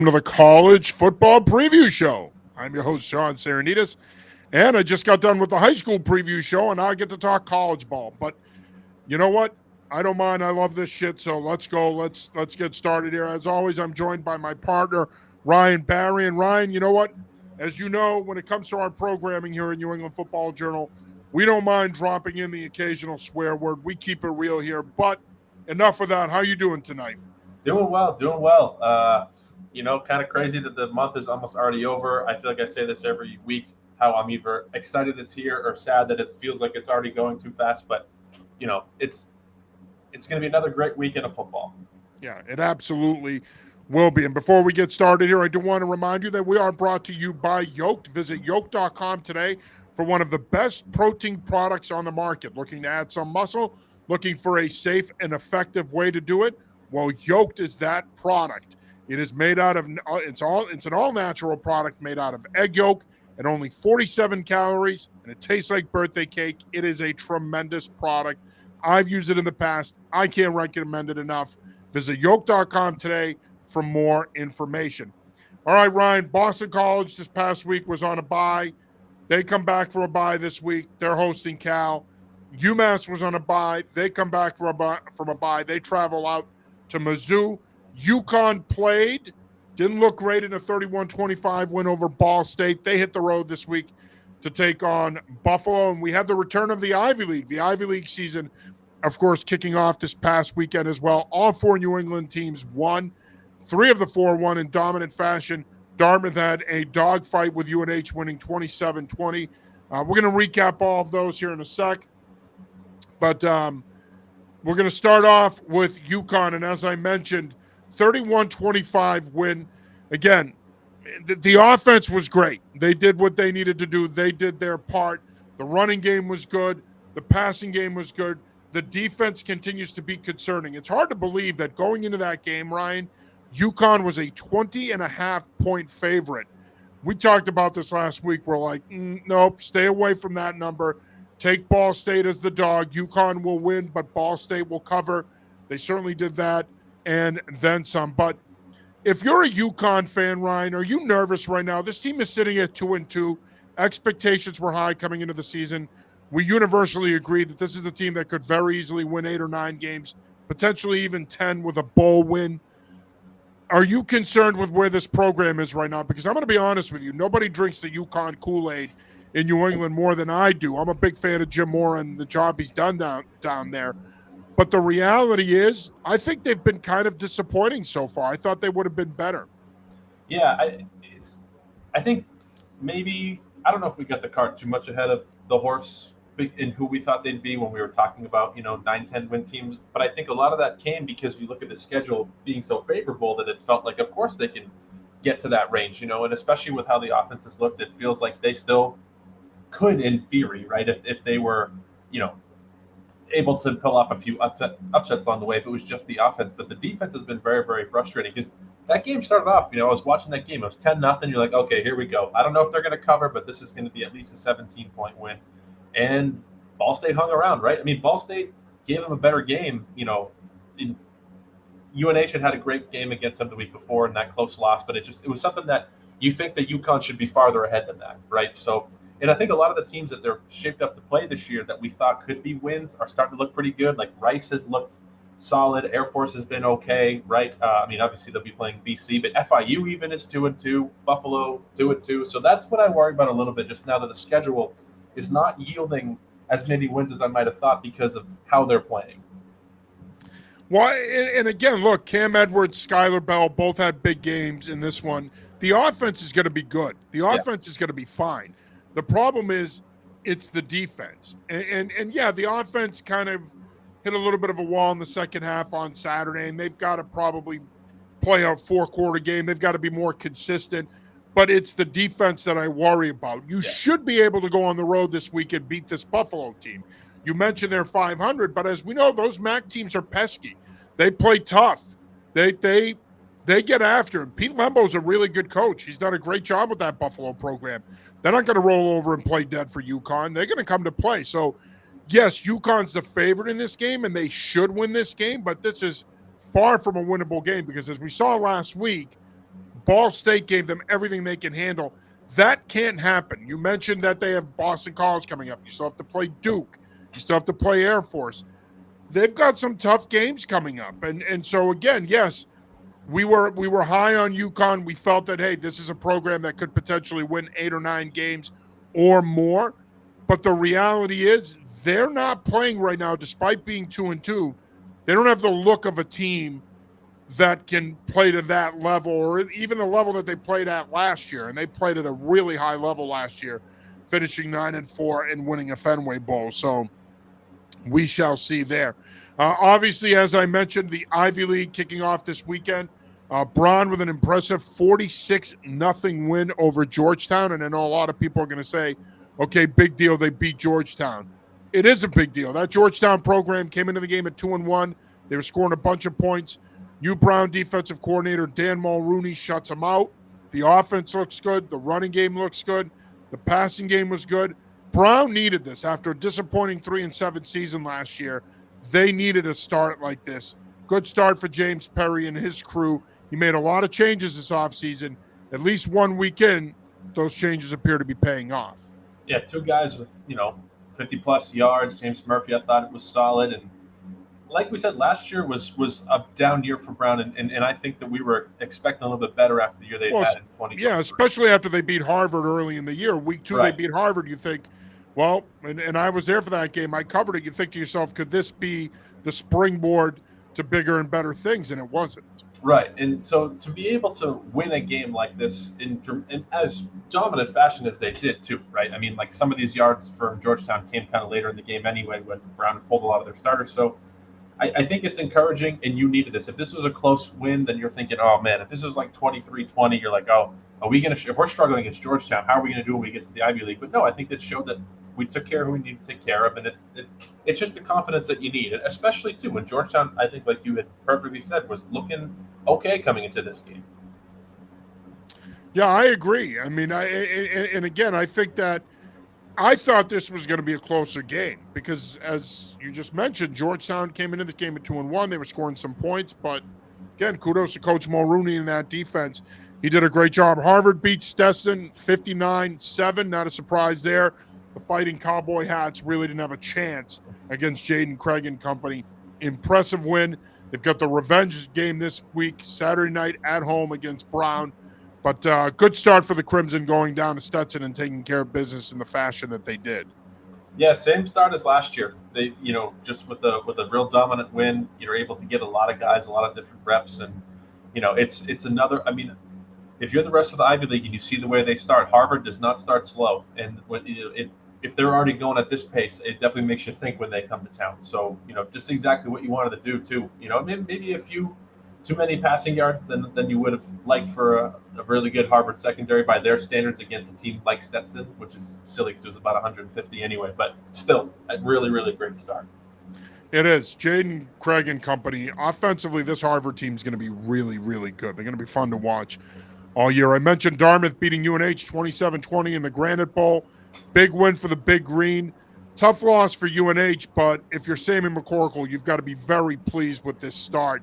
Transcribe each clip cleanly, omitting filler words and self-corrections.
To the college football preview show. I'm your host, Sean Sarianides, and I just got done with the high school preview show, and now I get to talk college ball. But you know what? I don't mind. I love this shit. So let's go. Let's get started here. As always, I'm joined by my partner, Ryan Barry. And Ryan, you know what? As you know, when it comes to our programming here in New England Football Journal, we don't mind dropping in the occasional swear word. We keep it real here. But enough of that. How you doing tonight? Doing well, doing well. Kind of crazy that the month is almost already over. I feel like I say this every week, how I'm either excited it's here or sad that it feels like it's already going too fast. But it's going to be another great weekend of football. Yeah, it absolutely will be. And before we get started here, I do want to remind you that we are brought to you by Yolked. Visit yolked.com today for one of the best protein products on the market. Looking to add some muscle, looking for a safe and effective way to do it? Well, Yolked is that product. It is made out of it's an all natural product made out of egg yolk and only 47 calories, and it tastes like birthday cake. It is a tremendous product. I've used it in the past. I can't recommend it enough. Visit yoke.com today for more information. All right, Ryan, Boston College this past week was on a bye. They come back for a bye this week. They're hosting Cal. UMass was on a bye. They come back from a bye. They travel out to Mizzou. UConn played. Didn't look great in a 31-25 win over Ball State. They hit the road this week to take on Buffalo. And we had the return of the Ivy League. The Ivy League season, of course, kicking off this past weekend as well. All four New England teams won. Three of the four won in dominant fashion. Dartmouth had a dogfight with UNH winning 27-20. We're going to recap all of those here in a sec. But we're going to start off with UConn. And as I mentioned, 31-25 win. Again, the offense was great. They did what they needed to do. They did their part. The running game was good. The passing game was good. The defense continues to be concerning. It's hard to believe that going into that game, Ryan, UConn was a 20.5-point favorite. We talked about this last week. We're like, nope, stay away from that number. Take Ball State as the dog. UConn will win, but Ball State will cover. They certainly did that and then some. But if you're a UConn fan, Ryan, are you nervous right now? This team is sitting at 2-2. Expectations were high coming into the season. We universally agree that this is a team that could very easily win 8 or 9 games, potentially even 10 with a bowl win. Are you concerned with where this program is right now? Because I'm going to be honest with you. Nobody drinks the UConn Kool-Aid in New England more than I do. I'm a big fan of Jim Mora and the job he's done down there. But the reality is, I think they've been kind of disappointing so far. I thought they would have been better. Yeah, I think maybe I don't know if we got the cart too much ahead of the horse in who we thought they'd be when we were talking about 9-10 win teams. But I think a lot of that came because we look at the schedule being so favorable that it felt like, of course, they can get to that range. And especially with how the offenses looked, it feels like they still could, in theory, right? If they were, able to pull off a few upsets on the way if it was just the offense. But the defense has been very, very frustrating because that game started off, I was watching that game. It was 10-0. You're like, okay, here we go. I don't know if they're going to cover, but this is going to be at least a 17-point win. And Ball State hung around, right? I mean, Ball State gave them a better game. UNH had a great game against them the week before in that close loss, but it was something that you think that UConn should be farther ahead than that, right? So, and I think a lot of the teams that they're shaped up to play this year that we thought could be wins are starting to look pretty good. Like Rice has looked solid. Air Force has been okay, right? Obviously they'll be playing BC, but FIU even is 2-2. Buffalo 2-2. So that's what I worry about a little bit just now that the schedule is not yielding as many wins as I might have thought because of how they're playing. Well, and again, look, Cam Edwards, Skylar Bell both had big games in this one. The offense is going to be good. The offense is going to be fine. The problem is it's the defense. And yeah, the offense kind of hit a little bit of a wall in the second half on Saturday, and they've got to probably play a 4-quarter game. They've got to be more consistent. But it's the defense that I worry about. You should be able to go on the road this week and beat this Buffalo team. You mentioned they're 500, but as we know, those MAC teams are pesky. They play tough. They get after him. Pete Lembo's a really good coach. He's done a great job with that Buffalo program. They're not going to roll over and play dead for UConn. They're going to come to play. So, yes, UConn's the favorite in this game, and they should win this game, but this is far from a winnable game because as we saw last week, Ball State gave them everything they can handle. That can't happen. You mentioned that they have Boston College coming up. You still have to play Duke. You still have to play Air Force. They've got some tough games coming up. And so again, yes, we were high on UConn. We felt that, hey, this is a program that could potentially win 8 or 9 games or more. But the reality is they're not playing right now, despite being 2-2. They don't have the look of a team that can play to that level, or even the level that they played at last year. And they played at a really high level last year, finishing 9-4 and winning a Fenway Bowl. So we shall see there. Obviously, as I mentioned, the Ivy League kicking off this weekend. Braun with an impressive 46-0 win over Georgetown. And I know a lot of people are going to say, okay, big deal, they beat Georgetown. It is a big deal. That Georgetown program came into the game at 2-1. They were scoring a bunch of points. U Brown defensive coordinator Dan Mulrooney shuts them out. The offense looks good. The running game looks good. The passing game was good. Brown needed this after a disappointing 3-7 season last year. They needed a start like this. Good start for James Perry and his crew. He made a lot of changes this offseason. At least 1 week in, those changes appear to be paying off. Yeah, 2 guys with, 50-plus yards. James Murphy, I thought it was solid. And like we said, last year was a down year for Brown, and I think that we were expecting a little bit better after the year they had in 2020. Yeah, especially after they beat Harvard early in the year. Week 2, right. They beat Harvard. You think, well, and I was there for that game. I covered it. You think to yourself, could this be the springboard to bigger and better things? And it wasn't. Right, and so to be able to win a game like this in as dominant fashion as they did, too, right? I mean, like some of these yards from Georgetown came kind of later in the game anyway when Brown pulled a lot of their starters. So I think it's encouraging, and you needed this. If this was a close win, then you're thinking, oh, man, if this is like 23-20, you're like, oh, are we going to – if we're struggling against Georgetown, how are we going to do when we get to the Ivy League? But no, I think that showed that we took care of who we needed to take care of, and it's just the confidence that you need, especially, too, when Georgetown, I think, like you had perfectly said, was looking okay coming into this game. Yeah, I agree. I mean, and again, I think that I thought this was going to be a closer game because, as you just mentioned, Georgetown came into this game at 2-1. They were scoring some points, but again, kudos to Coach Mulrooney in that defense. He did a great job. Harvard beat Stetson 59-7. Not a surprise there. The Fighting Cowboy Hats really didn't have a chance against Jaden Craig and company. Impressive win. They've got the revenge game this week, Saturday night at home against Brown. But good start for the Crimson going down to Stetson and taking care of business in the fashion that they did. Yeah, same start as last year. They, just with a real dominant win, you're able to get a lot of guys, a lot of different reps, and it's another. I mean, if you're the rest of the Ivy League and you see the way they start, Harvard does not start slow, and if they're already going at this pace, it definitely makes you think when they come to town. So just exactly what you wanted to do too. Maybe a few too many passing yards than you would have liked for a really good Harvard secondary by their standards against a team like Stetson, which is silly because it was about 150 anyway. But still, a really, really great start. It is. Jaden Craig and company. Offensively, this Harvard team is going to be really, really good. They're going to be fun to watch all year. I mentioned Dartmouth beating UNH 27-20 in the Granite Bowl. Big win for the Big Green. Tough loss for UNH, but if you're Sammy McCorkle, you've got to be very pleased with this start.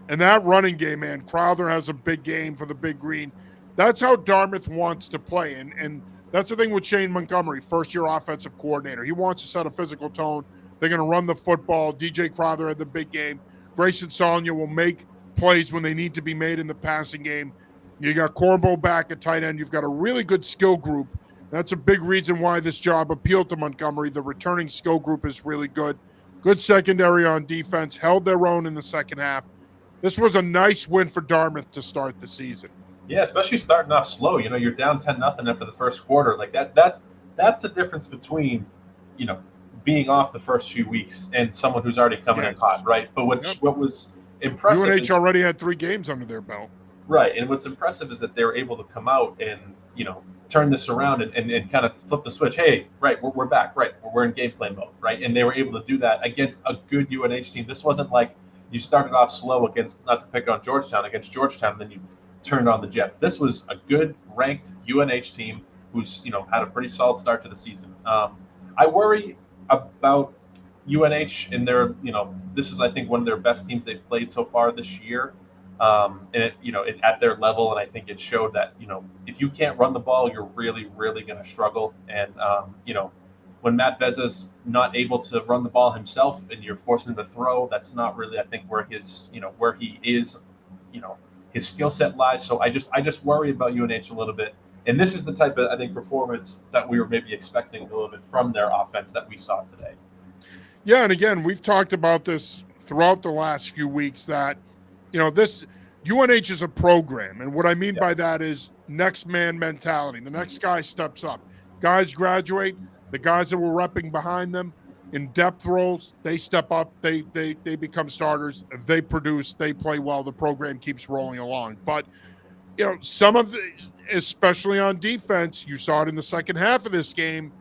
And that running game, man, Crowther has a big game for the Big Green. That's how Dartmouth wants to play. And that's the thing with Shane Montgomery, first-year offensive coordinator. He wants to set a physical tone. They're going to run the football. DJ Crowther had the big game. Grayson Salia will make plays when they need to be made in the passing game. You got Corbo back at tight end. You've got a really good skill group. That's a big reason why this job appealed to Montgomery. The returning skill group is really good. Good secondary on defense. Held their own in the second half. This was a nice win for Dartmouth to start the season. Yeah, especially starting off slow. You're down 10-0 after the first quarter. Like that's the difference between, being off the first few weeks and someone who's already coming in hot, right? But what was impressive, UNH already had 3 games under their belt. Right, and what's impressive is that they were able to come out and turn this around and kind of flip the switch. Hey, right, we're back. Right, we're in game plan mode. Right, and they were able to do that against a good UNH team. This wasn't like you started off slow against, not to pick on Georgetown, against Georgetown, and then you turned on the Jets. This was a good ranked UNH team who's had a pretty solid start to the season. I worry about UNH and their this is, I think, one of their best teams they've played so far this year. and it at their level. And I think it showed that if you can't run the ball, you're really, really going to struggle. And when Matt Veza's not able to run the ball himself, and you're forcing him to throw, that's not really, I think, where where he is, his skill set lies. So I just worry about UNH a little bit. And this is the type of, I think, performance that we were maybe expecting a little bit from their offense that we saw today. Yeah, and again, we've talked about this throughout the last few weeks that, this UNH is a program. And what I mean by that is next man mentality. The next guy steps up. Guys graduate. The guys that were repping behind them in depth roles, they step up. They become starters. They produce. They play well. The program keeps rolling along. But, some of the, especially on defense, you saw it in the second half of this game,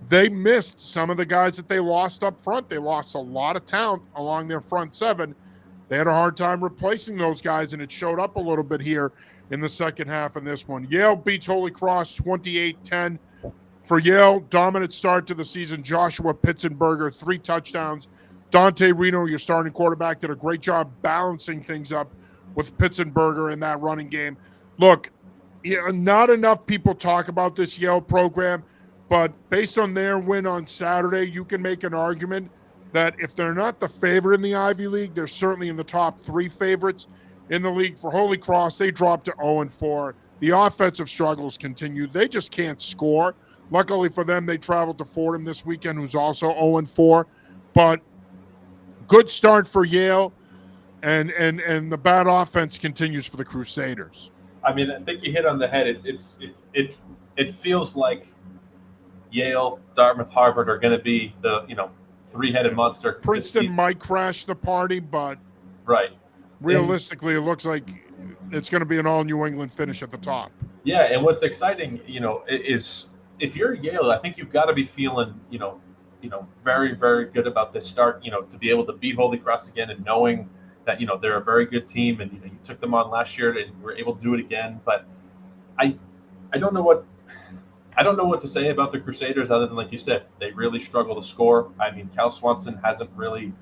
they missed some of the guys that they lost up front. They lost a lot of talent along their front seven. They had a hard time replacing those guys, and it showed up a little bit here in the second half in this one. Yale beats Holy Cross 28-10. For Yale, dominant start to the season. Joshua Pitzenberger, 3 touchdowns. Dante Reno, your starting quarterback, did a great job balancing things up with Pitzenberger in that running game. Look, not enough people talk about this Yale program, but based on their win on Saturday, you can make an argument that if they're not the favorite in the Ivy League, they're certainly in the top 3 favorites in the league. For Holy Cross, they dropped to 0-4. The offensive struggles continue. They just can't score. Luckily for them, they traveled to Fordham this weekend, who's also 0-4. But good start for Yale, and the bad offense continues for the Crusaders. I mean, I think you hit on the head. It feels like Yale, Dartmouth, Harvard are going to be the 3-headed monster. Princeton might crash the party, but realistically, it looks like it's going to be an all New England finish at the top. Yeah, and what's exciting, is if you're Yale, I think you've got to be feeling, very, very good about this start. To be able to beat Holy Cross again, and knowing that they're a very good team, and you took them on last year and were able to do it again. But I don't know what to say about the Crusaders other than, like you said, they really struggle to score. I mean, Cal Swanson hasn't really,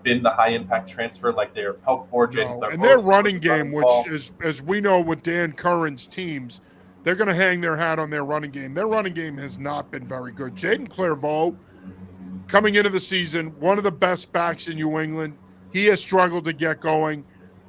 been the high impact transfer like they're helped for. And their running game, which is, as we know with Dan Curran's teams, they're going to hang their hat on their running game. Their running game has not been very good. Jaden Clairvaux, coming into the season, one of the best backs in New England. He has struggled to get going.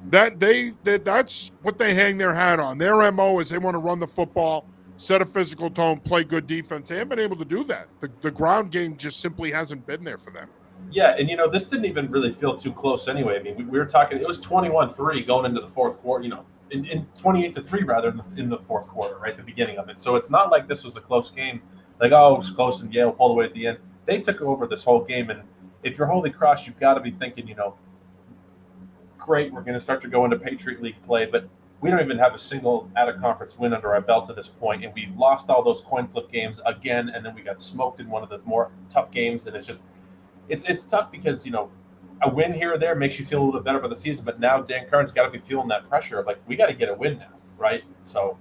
That's what they hang their hat on. Their MO is they want to run the football, set a physical tone, play good defense. They haven't been able to do that. The ground game just simply hasn't been there for them. Yeah, and this didn't even really feel too close anyway. I mean, we were talking, it was 21-3 going into the fourth quarter, in 28-3 rather in the fourth quarter, right, the beginning of it. So it's not like this was a close game, like, it was close and Yale pulled away at the end. They took over this whole game, and if you're Holy Cross, you've got to be thinking, great, we're going to start to go into Patriot League play, but we don't even have a single out-of-conference win under our belt at this point, and we lost all those coin flip games again, and then we got smoked in one of the more tough games, and it's just it's tough because a win here or there makes you feel a little bit better about the season, but now Dan Curran's got to be feeling that pressure of, like, we got to get a win now, right? So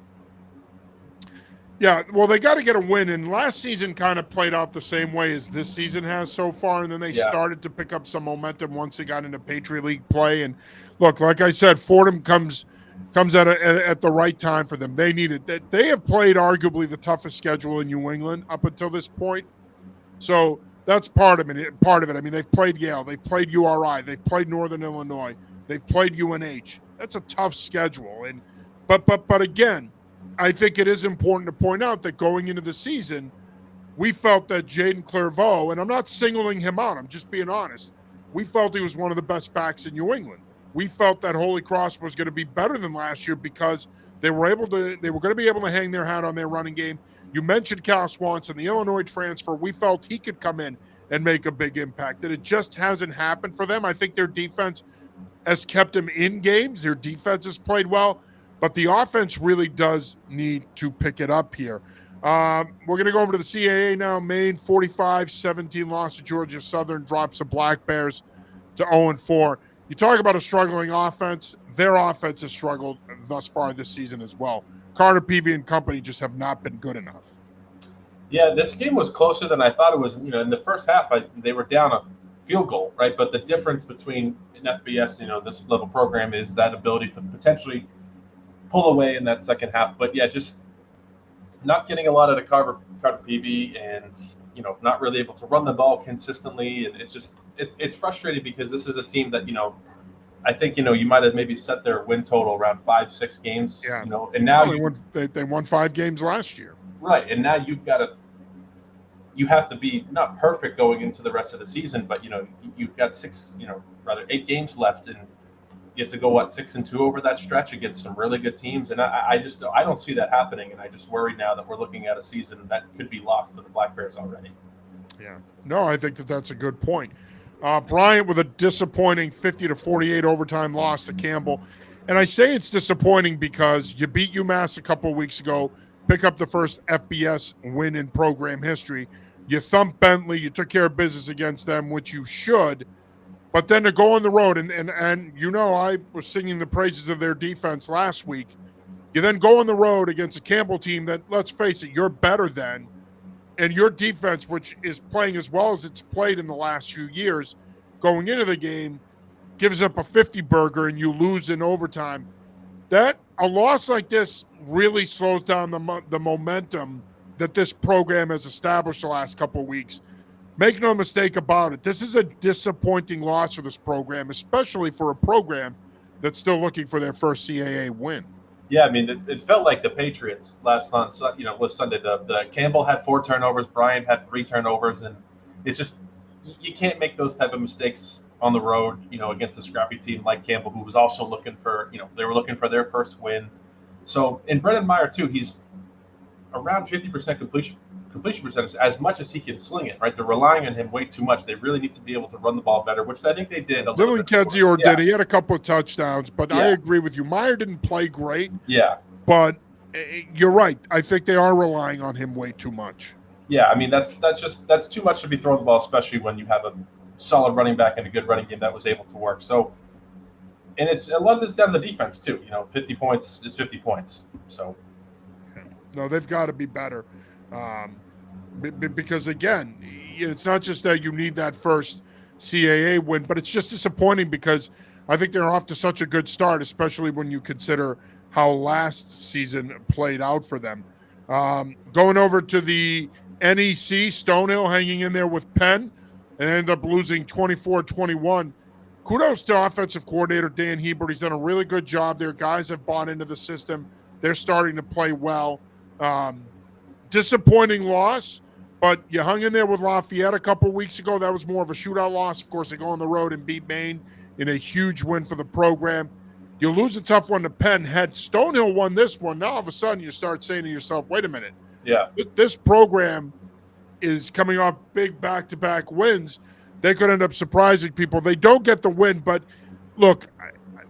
yeah, well, they got to get a win, and last season kind of played out the same way as this season has so far, and then they started to pick up some momentum once they got into Patriot League play. And look, like I said, Fordham comes at the right time for them. They needed that. They have played arguably the toughest schedule in New England up until this point, so that's part of it. I mean, they've played Yale, they've played URI, they've played Northern Illinois, they've played UNH. That's a tough schedule, and but again, I think it is important to point out that going into the season, we felt that Jaden Clairvaux, and I'm not singling him out, I'm just being honest, we felt he was one of the best backs in New England. We felt that Holy Cross was going to be better than last year because they were going to be able to hang their hat on their running game. You mentioned Cal Swanson, the Illinois transfer. We felt he could come in and make a big impact. That it just hasn't happened for them. I think their defense has kept them in games. Their defense has played well, but the offense really does need to pick it up here. We're going to go over to the CAA now. Maine 45-17 loss to Georgia Southern, drops the Black Bears to 0-4. You talk about a struggling offense. Their offense has struggled thus far this season as well. Carter Peavy and company just have not been good enough. Yeah, this game was closer than I thought it was. In the first half, they were down a field goal, right? But the difference between in FBS, this level program is that ability to potentially pull away in that second half. But yeah, just not getting a lot of the Carter PB, and not really able to run the ball consistently, and it's frustrating because this is a team that I think you might have maybe set their win total around 5-6 games. Yeah. And now they won 5 games last year. Right, and now you have to be not perfect going into the rest of the season, but you've got 8 games left, and you have to go 6-2 over that stretch against some really good teams, and I don't see that happening, and I just worry now that we're looking at a season that could be lost to the Black Bears already. Yeah, no, I think that's a good point. Bryant with a disappointing 50-48 overtime loss to Campbell, and I say it's disappointing because you beat UMass a couple of weeks ago, pick up the first FBS win in program history. You thumped Bentley, you took care of business against them, which you should. But then to go on the road, and I was singing the praises of their defense last week. You then go on the road against a Campbell team that, let's face it, you're better than. And your defense, which is playing as well as it's played in the last few years, going into the game, gives up a 50-burger and you lose in overtime. That a loss like this really slows down the momentum that this program has established the last couple of weeks. Make no mistake about it. This is a disappointing loss for this program, especially for a program that's still looking for their first CAA win. Yeah, I mean, it felt like the Patriots last night. Was Sunday. The Campbell had 4 turnovers, Bryant had 3 turnovers, and it's just you can't make those type of mistakes on the road. Against a scrappy team like Campbell, who was also looking for they were looking for their first win. So, and Brennan Meyer too, he's around 50% completion percentage, as much as he can sling it, right? They're relying on him way too much. They really need to be able to run the ball better, which I think they did. Dylan Kedzior did. He had a couple of touchdowns, but Yeah. I agree with you. Meyer didn't play great. Yeah. But you're right. I think they are relying on him way too much. Yeah, I mean, that's too much to be throwing the ball, especially when you have a solid running back and a good running game that was able to work. So, and a lot of this down to the defense too. 50 points is 50 points. So, no, they've got to be better. Because again, it's not just that you need that first CAA win, but it's just disappointing because I think they're off to such a good start, especially when you consider how last season played out for them. Going over to the NEC, Stonehill hanging in there with Penn and ended up losing 24-21. Kudos to offensive coordinator Dan Hebert. He's done a really good job there. Guys have bought into the system. They're starting to play well. Disappointing loss, but you hung in there with Lafayette a couple of weeks ago. That was more of a shootout loss. Of course, they go on the road and beat Maine in a huge win for the program. You lose a tough one to Penn. Had Stonehill won this one, now all of a sudden you start saying to yourself, wait a minute. Yeah. This program is coming off big back-to-back wins. They could end up surprising people. They don't get the win, but look,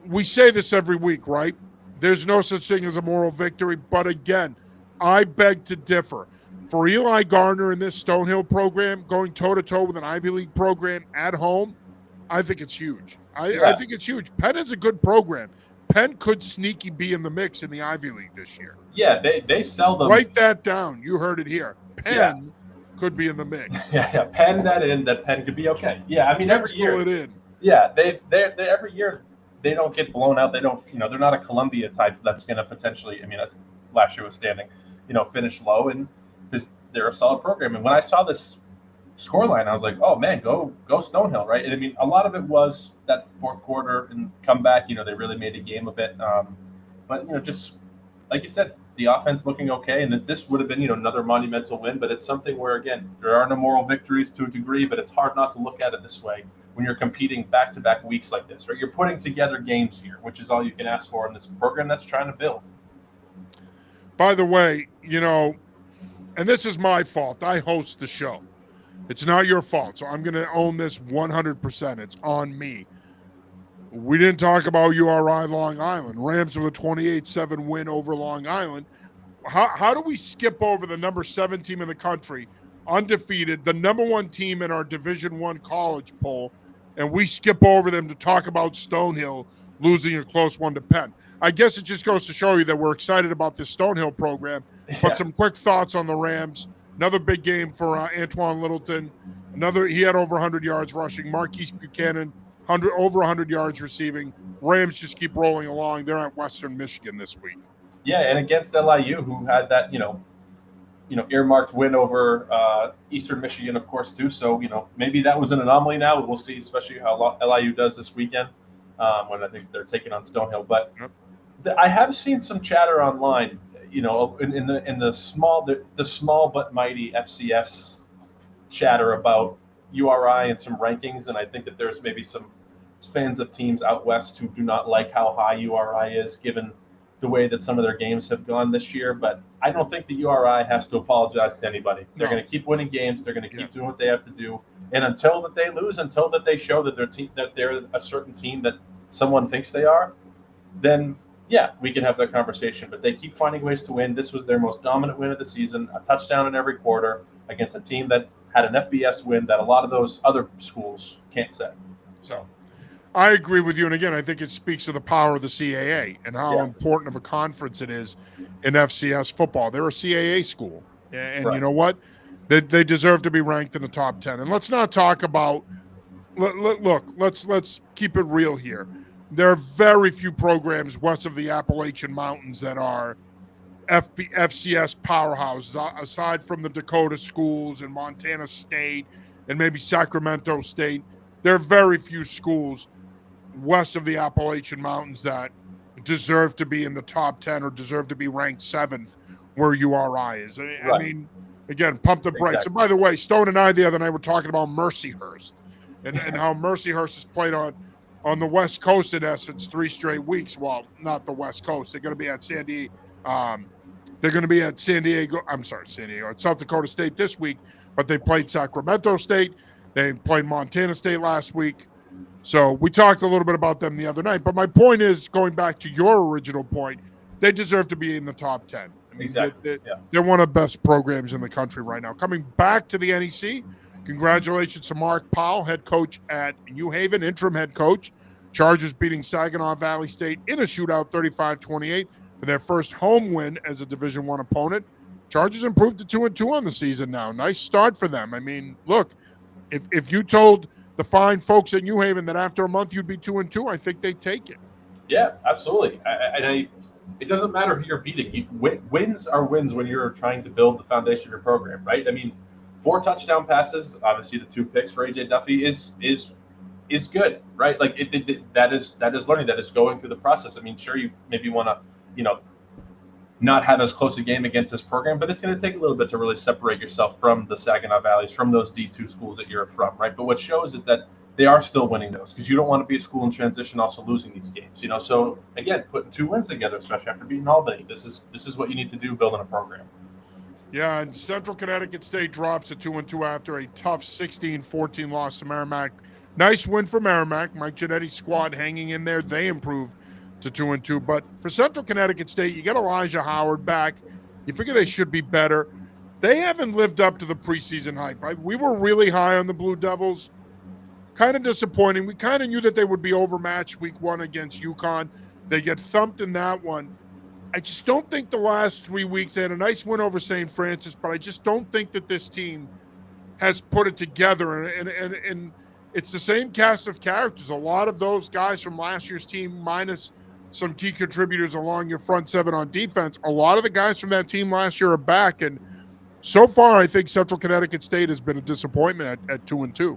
we say this every week, right? There's no such thing as a moral victory, but again, I beg to differ. For Eli Gardner in this Stonehill program, going toe-to-toe with an Ivy League program at home, I think it's huge. I think it's huge. Penn is a good program. Penn could sneaky be in the mix in the Ivy League this year. Yeah, they sell them. Write that down. You heard it here. Penn could be in the mix. Yeah. Pen that in. That Penn could be okay. Yeah, I mean every year. It in. Yeah, they every year they don't get blown out. They don't. They're not a Columbia type that's going to potentially. I mean, that's last year was standing. Finish low, and because they're a solid program. And when I saw this scoreline, I was like, oh man, go Stonehill, right? And I mean, a lot of it was that fourth quarter and comeback. They really made a game of it. But just like you said, the offense looking okay, and this would have been another monumental win. But it's something where again there are no moral victories to a degree, but it's hard not to look at it this way when you're competing back-to-back weeks like this, right? You're putting together games here, which is all you can ask for in this program that's trying to build. By the way, and this is my fault. I host the show. It's not your fault, so I'm going to own this 100%. It's on me. We didn't talk about URI Long Island. Rams with a 28-7 win over Long Island. How do we skip over the number 7 team in the country, undefeated, the number 1 team in our Division I college poll, and we skip over them to talk about Stonehill losing a close one to Penn? I guess it just goes to show you that we're excited about this Stonehill program. But some quick thoughts on the Rams. Another big game for Antoine Littleton. He had over 100 yards rushing. Marquise Buchanan over 100 yards receiving. Rams just keep rolling along. They're at Western Michigan this week. Yeah, and against LIU, who had that earmarked win over Eastern Michigan, of course, too. So maybe that was an anomaly. Now we'll see, especially how LIU does this weekend when I think they're taking on Stonehill. But I have seen some chatter online, in the small but mighty FCS chatter about URI and some rankings, and I think that there's maybe some fans of teams out west who do not like how high URI is, given the way that some of their games have gone this year. But I don't think the URI has to apologize to anybody. They're going to keep winning games. They're going to keep doing what they have to do, and until that they lose, until that they show that they're a certain team that someone thinks they are, then yeah, we can have that conversation. But they keep finding ways to win. This was their most dominant win of the season, a touchdown in every quarter against a team that had an FBS win that a lot of those other schools can't say. So I agree with you. And again, I think it speaks to the power of the CAA and how important of a conference it is in FCS football. They're a CAA school. And you know what? They deserve to be ranked in the top 10. And let's not talk about look, let's keep it real here. There are very few programs west of the Appalachian Mountains that are FCS powerhouses, aside from the Dakota schools and Montana State and maybe Sacramento State. There are very few schools west of the Appalachian Mountains that deserve to be in the top 10 or deserve to be ranked 7th where URI is. I mean, again, pump the brakes. Exactly. And by the way, Stone and I the other night were talking about Mercyhurst and how Mercyhurst has played on the West Coast, in essence, 3 straight weeks. Well, not the West Coast. They're going to be at San Diego. They're going to be at San Diego. At South Dakota State this week, but they played Sacramento State. They played Montana State last week. So we talked a little bit about them the other night. But my point is, going back to your original point, they deserve to be in the top 10. I mean, exactly. They're one of the best programs in the country right now. Coming back to the NEC, congratulations to Mark Powell, head coach at New Haven, interim head coach. Chargers beating Saginaw Valley State in a shootout 35-28 for their first home win as a Division I opponent. Chargers improved to 2-2 on the season now. Nice start for them. I mean, look, if you told the fine folks at New Haven that after a month you'd be 2-2, I think they'd take it. Yeah, absolutely. It doesn't matter who you're beating. Wins are wins when you're trying to build the foundation of your program, right? I mean, 4 touchdown passes, obviously the 2 picks for AJ Duffy is good, right? Like that is learning, that is going through the process. I mean, sure, you maybe want to, not have as close a game against this program, but it's going to take a little bit to really separate yourself from the Saginaw Valleys, from those D2 schools that you're from, right? But what shows is that they are still winning those, because you don't want to be a school in transition also losing these games, So again, putting 2 wins together, especially after beating Albany, this is what you need to do building a program. Yeah, and Central Connecticut State drops to 2-2 after a tough 16-14 loss to Merrimack. Nice win for Merrimack. Mike Genetti's squad hanging in there. They improved to 2-2. But for Central Connecticut State, you get Elijah Howard back. You figure they should be better. They haven't lived up to the preseason hype. We were really high on the Blue Devils. Kind of disappointing. We kind of knew that they would be overmatched week 1 against UConn. They get thumped in that one. I just don't think the last 3 weeks, they had a nice win over St. Francis, but I just don't think that this team has put it together. And it's the same cast of characters. A lot of those guys from last year's team, minus some key contributors along your front 7 on defense, a lot of the guys from that team last year are back. And so far, I think Central Connecticut State has been a disappointment at 2-2.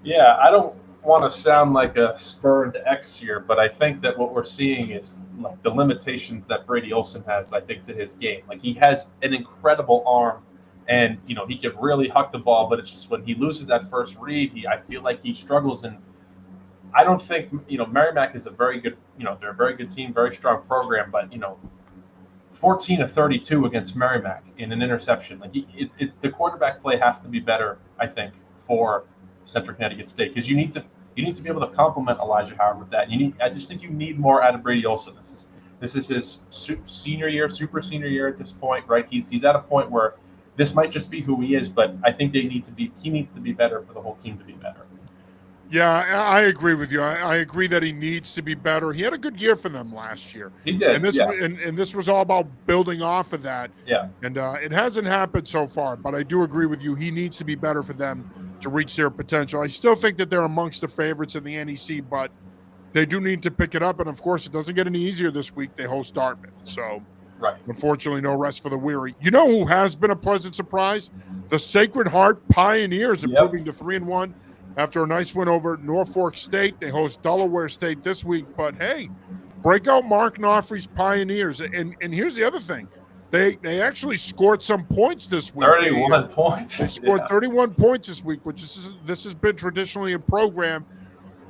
Yeah, I don't want to sound like a spurned ex here, but I think that what we're seeing is like the limitations that Brady Olson has, I think, to his game. Like, he has an incredible arm, and he can really huck the ball, but it's just when he loses that first read, I feel like he struggles. And I don't think Merrimack is a very good, they're a very good team, very strong program, but 14 of 32 against Merrimack in an interception. Like, the quarterback play has to be better, I think, for Central Connecticut State, because you need to be able to complement Elijah Howard with that. I just think you need more out of Brady Olson. This is his super senior year at this point, right? He's at a point where this might just be who he is, but I think he needs to be better for the whole team to be better. Yeah, I agree with you. I agree that he needs to be better. He had a good year for them last year. He did. And this was all about building off of that. Yeah. And it hasn't happened so far, but I do agree with you. He needs to be better for them to reach their potential. I still think that they're amongst the favorites in the NEC, but they do need to pick it up. And of course, it doesn't get any easier this week. They host Dartmouth. So Right. unfortunately, no rest for the weary. You know who has been a pleasant surprise? The Sacred Heart Pioneers, improving to 3-1 after a nice win over Norfolk State. They host Delaware State this week. But hey, break out Mark Knopfrey's Pioneers. And here's the other thing. They actually scored some points this week. 31 points. They scored 31 points this week, which this has been traditionally a program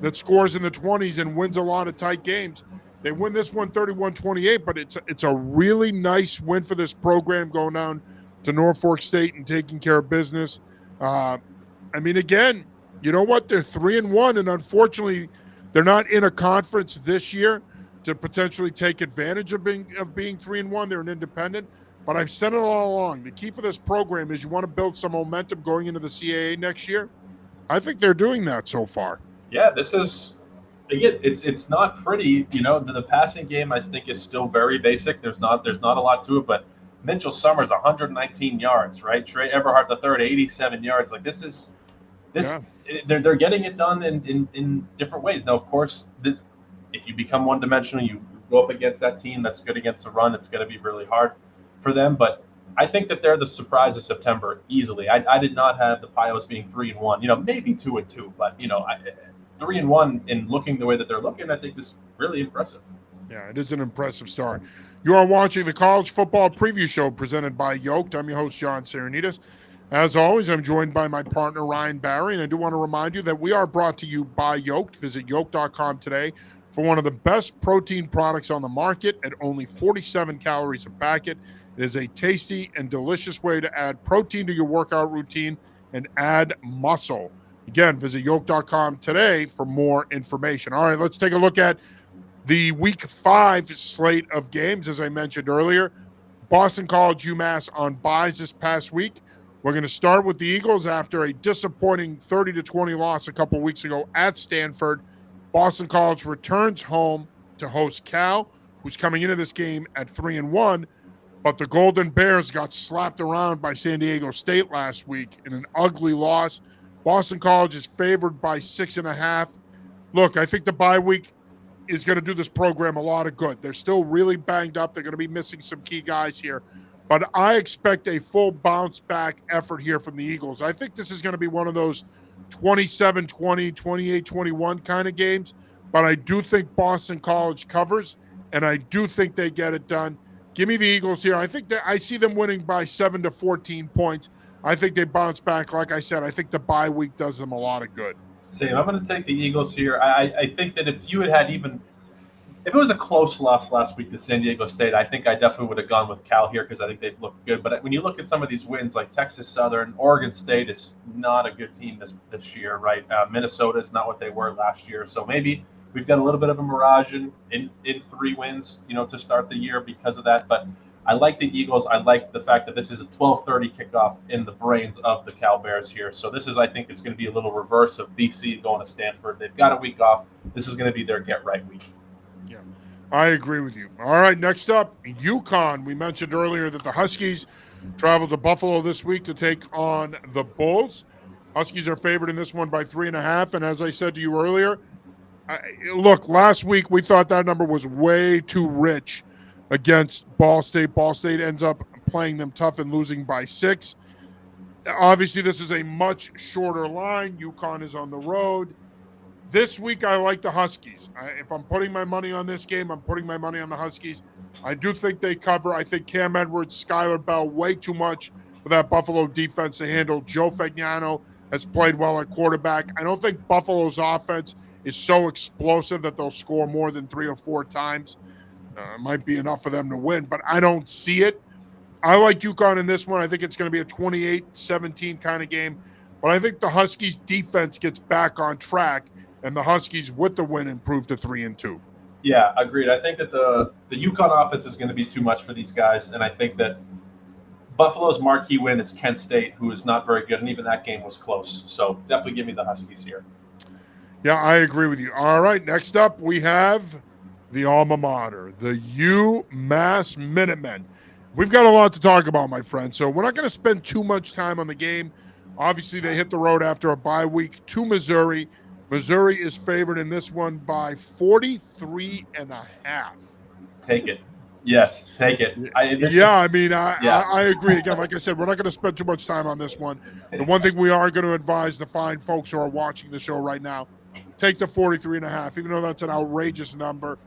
that scores in the 20s and wins a lot of tight games. They win this one 31-28, but it's a really nice win for this program going down to Norfolk State and taking care of business. Again, you know what? They're 3-1, and unfortunately, they're not in a conference this year to potentially take advantage of being 3-1. They're an independent. But I've said it all along. The key for this program is you want to build some momentum going into the CAA next year. I think they're doing that so far. Yeah, this is, again, it's not pretty. The passing game I think is still very basic. There's not a lot to it, but Mitchell Summers 119 yards, right? Trey Everhart III 87 yards. Like they're getting it done in different ways. Now, of course, if you become one-dimensional, you go up against that team that's good against the run, it's going to be really hard for them. But I think that they're the surprise of September easily. I did not have the Pios being 3-1. Maybe 2-2, but 3-1 and looking the way that they're looking, I think is really impressive. Yeah, it is an impressive start. You are watching the College Football Preview Show presented by Yolked. I'm your host, John Sarianides. As always, I'm joined by my partner, Ryan Barry, and I do want to remind you that we are brought to you by Yolked. Visit Yolked.com today for one of the best protein products on the market at only 47 calories a packet. It is a tasty and delicious way to add protein to your workout routine and add muscle. Again, visit Yolked.com today for more information. All right, let's take a look at the Week 5 slate of games. As I mentioned earlier, Boston College, UMass on byes this past week. We're going to start with the Eagles after a disappointing 30-20 loss a couple weeks ago at Stanford. Boston College returns home to host Cal, who's coming into this game at 3-1. But the Golden Bears got slapped around by San Diego State last week in an ugly loss. Boston College is favored by 6.5. Look, I think the bye week is going to do this program a lot of good. They're still really banged up. They're going to be missing some key guys here. But I expect a full bounce-back effort here from the Eagles. I think this is going to be one of those 27-20, 28-21 kind of games. But I do think Boston College covers, and I do think they get it done. Give me the Eagles here. I think that I see them winning by 7 to 14 points. I think they bounce back. Like I said, I think the bye week does them a lot of good. Same. I'm going to take the Eagles here. I think that if you had even – if it was a close loss last week to San Diego State, I think I definitely would have gone with Cal here because I think they've looked good. But when you look at some of these wins like Texas Southern, Oregon State is not a good team this year, right? Minnesota is not what they were last year. So maybe we've got a little bit of a mirage in 3 wins, to start the year because of that. But I like the Eagles. I like the fact that this is a 12:30 kickoff in the brains of the Cal Bears here. So this is, I think, it's going to be a little reverse of BC going to Stanford. They've got a week off. This is going to be their get-right week. Yeah, I agree with you. All right, next up, UConn. We mentioned earlier that the Huskies traveled to Buffalo this week to take on the Bulls. Huskies are favored in this one by 3.5. And as I said to you earlier, look, last week we thought that number was way too rich against Ball State. Ball State ends up playing them tough and losing by 6. Obviously, this is a much shorter line. UConn is on the road. This week, I like the Huskies. If I'm putting my money on this game, I'm putting my money on the Huskies. I do think they cover. I think Cam Edwards, Skylar Bell, way too much for that Buffalo defense to handle. Joe Fagnano has played well at quarterback. I don't think Buffalo's offense is so explosive that they'll score more than 3 or 4 times. It might be enough for them to win, but I don't see it. I like UConn in this one. I think it's going to be a 28-17 kind of game. But I think the Huskies' defense gets back on track, and the Huskies, with the win, improve to 3-2. Yeah, agreed. I think that the UConn offense is going to be too much for these guys, and I think that Buffalo's marquee win is Kent State, who is not very good, and even that game was close. So definitely give me the Huskies here. Yeah, I agree with you. All right, next up we have the alma mater, the UMass Minutemen. We've got a lot to talk about, my friend, so we're not going to spend too much time on the game. Obviously, they hit the road after a bye week to Missouri. Missouri is favored in this one by 43.5. Take it. Yes, take it. I mean, Yeah. I agree. Again, like I said, we're not going to spend too much time on this one. The one thing we are going to advise the fine folks who are watching the show right now, take the 43.5, even though that's an outrageous number.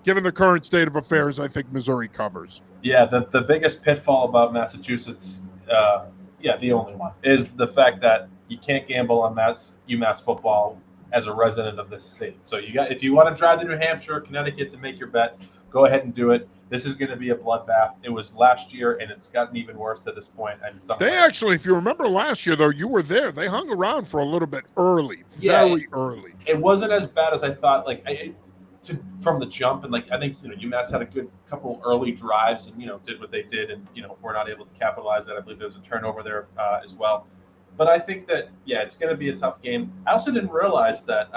Given the current state of affairs, I think Missouri covers. Yeah, the biggest pitfall about Massachusetts, the only one, is the fact that you can't gamble on UMass football as a resident of this state. So if you want to drive to New Hampshire or Connecticut to make your bet, go ahead and do it. This is going to be a bloodbath. It was last year, and it's gotten even worse at this point. They actually, if you remember last year, though, you were there. They hung around for a little bit early, very early. It wasn't as bad as I thought. From the jump, and I think UMass had a good couple early drives, and did what they did, and we're not able to capitalize that. I believe there was a turnover there as well. But I think that it's going to be a tough game. I also didn't realize that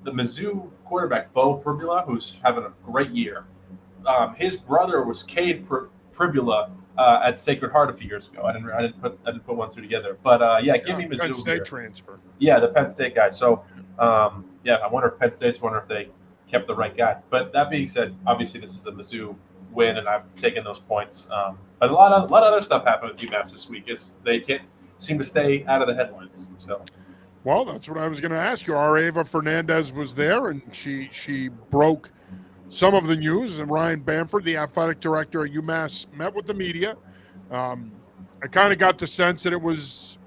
the Mizzou quarterback Bo Pribula, who's having a great year, his brother was Cade Pribula at Sacred Heart a few years ago. I didn't put one two together. But give me Mizzou. Penn State here. Transfer. Yeah, the Penn State guy. So I wonder if Penn State's wonder if they kept the right guy. But that being said, obviously this is a Mizzou win, and I've taken those points. But a lot of other stuff happened with UMass this week. They can't seem to stay out of the headlines. So, well, that's what I was going to ask you. Our Ava Fernandez was there, and she broke some of the news. And Ryan Bamford, the athletic director at UMass, met with the media. I kind of got the sense that it was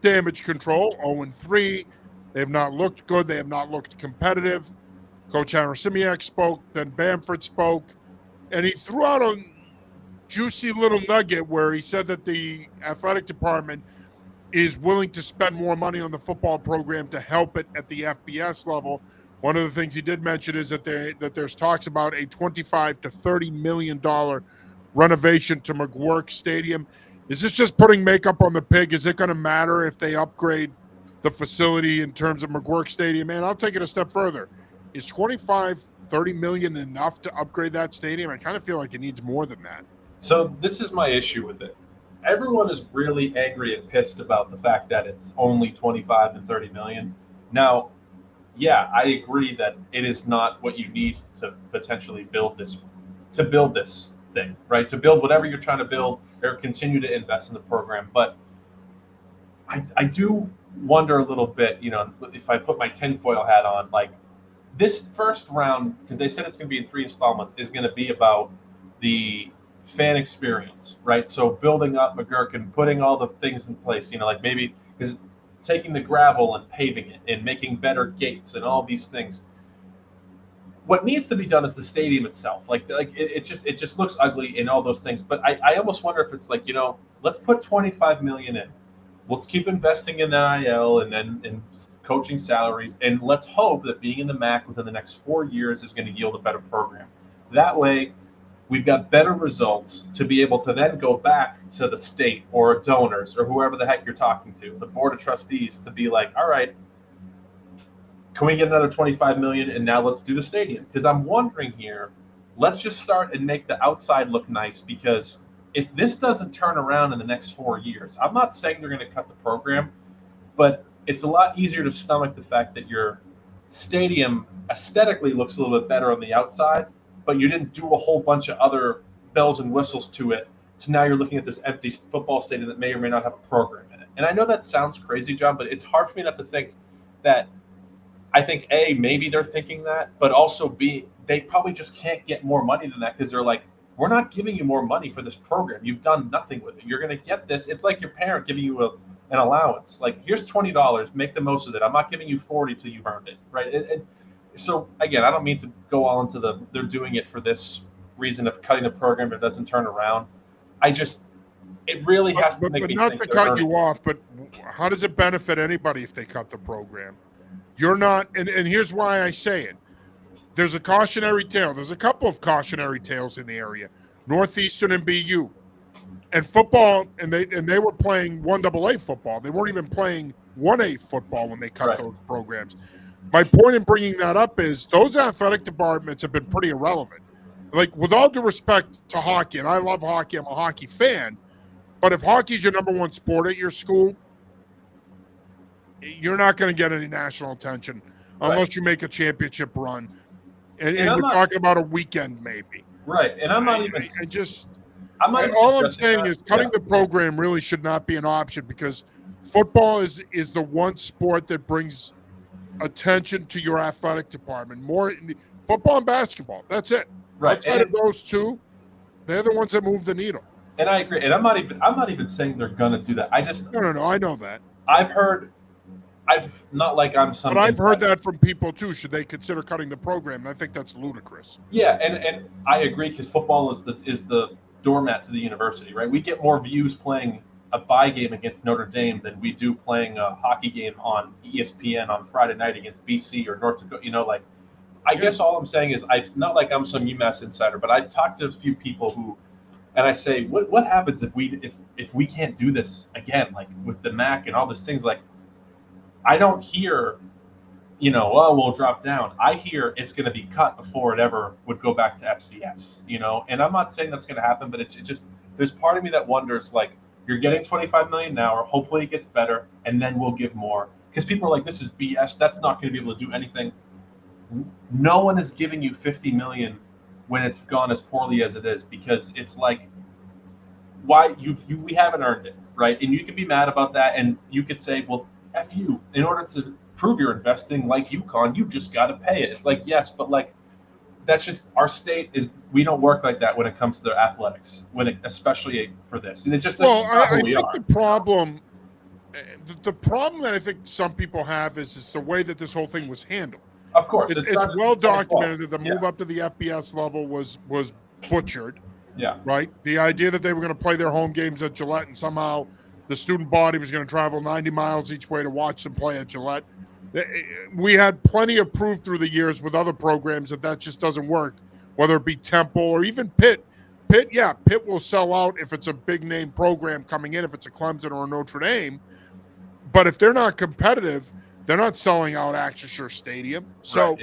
damage control. 0-3. They have not looked good. They have not looked competitive. Coach Harasimiak spoke, then Bamford spoke, and he threw out a juicy little nugget where he said that the athletic department is willing to spend more money on the football program to help it at the FBS level. One of the things he did mention is that there's talks about a $25 to $30 million renovation to McGuirk Stadium. Is this just putting makeup on the pig? Is it going to matter if they upgrade the facility in terms of McGuirk Stadium? And I'll take it a step further. Is $25-30 million enough to upgrade that stadium? I kind of feel like it needs more than that. So this is my issue with it. Everyone is really angry and pissed about the fact that it's only 25 and 30 million. Now, I agree that it is not what you need to potentially build this thing, right? To build whatever you're trying to build or continue to invest in the program. But I do wonder a little bit, if I put my tinfoil hat on, this first round, because they said it's going to be in 3 installments, is going to be about the fan experience, right? So building up McGuirk and putting all the things in place, maybe because taking the gravel and paving it and making better gates and all these things. What needs to be done is the stadium itself. It just looks ugly in all those things. But I almost wonder if it's let's put 25 million in. Let's keep investing in NIL and then in coaching salaries, and let's hope that being in the MAC within the next 4 years is going to yield a better program. That way, we've got better results to be able to then go back to the state or donors or whoever the heck you're talking to, the board of trustees, to be like, all right, can we get another 25 million and now let's do the stadium? Because I'm wondering here, let's just start and make the outside look nice, because if this doesn't turn around in the next 4 years, I'm not saying they're going to cut the program, but it's a lot easier to stomach the fact that your stadium aesthetically looks a little bit better on the outside, but you didn't do a whole bunch of other bells and whistles to it. So now you're looking at this empty football stadium that may or may not have a program in it. And I know that sounds crazy, John, but it's hard for me not to think that I think, A, maybe they're thinking that, but also B, they probably just can't get more money than that because they're like, we're not giving you more money for this program. You've done nothing with it. You're going to get this. It's like your parent giving you an allowance. Here's $20. Make the most of it. I'm not giving you 40 till you've earned it, right? So, again, I don't mean to go all into they're doing it for this reason of cutting the program if it doesn't turn around. It really has to make me think. Not to cut you off, but how does it benefit anybody if they cut the program? You're not, and here's why I say it. There's a cautionary tale. There's a couple of cautionary tales in the area. Northeastern and BU. And football, and they were playing 1AA football. They weren't even playing 1A football when they cut those programs. My point in bringing that up is those athletic departments have been pretty irrelevant. With all due respect to hockey, and I love hockey, I'm a hockey fan, but if hockey's your number one sport at your school, you're not going to get any national attention unless you make a championship run. And we're talking about a weekend maybe. Right. And I'm not even all I'm saying is cutting the program really should not be an option, because football is the one sport that brings attention to your athletic department. More football and basketball. That's it. Right. Outside of those two, they're the ones that move the needle. And I agree. And I'm not even saying they're gonna do that. No. I know that. I've heard but I've heard that from people too. Should they consider cutting the program? And I think that's ludicrous. Yeah, and I agree, because football is the doormat to the university, right? We get more views playing a bye game against Notre Dame than we do playing a hockey game on ESPN on Friday night against BC or North Dakota. I guess all I'm saying is, not like I'm some UMass insider, but I've talked to a few people who, and I say, what happens if we can't do this again, like with the MAC and all these things? Like, I don't hear, we'll drop down. I hear it's going to be cut before it ever would go back to FCS, and I'm not saying that's going to happen, but it's just, there's part of me that wonders, like, you're getting $25 million now, or hopefully it gets better, and then we'll give more. Because people are like, this is BS. That's not going to be able to do anything. No one is giving you $50 million when it's gone as poorly as it is, because it's like, why we haven't earned it, right? And you can be mad about that, and you could say, well, F you. In order to prove you're investing like UConn, you just got to pay it. It's like, yes, but like, that's just, our state is, we don't work like that when it comes to their athletics, especially for this. And it's just, I think the problem that I think some people have is the way that this whole thing was handled. Of course, it's well documented that the move up to the FBS level was butchered. Yeah. Right. The idea that they were going to play their home games at Gillette, and somehow the student body was going to travel 90 miles each way to watch them play at Gillette. We had plenty of proof through the years with other programs that just doesn't work, whether it be Temple or even Pitt. Pitt will sell out if it's a big name program coming in, if it's a Clemson or a Notre Dame. But if they're not competitive, they're not selling out Acrisure Stadium. So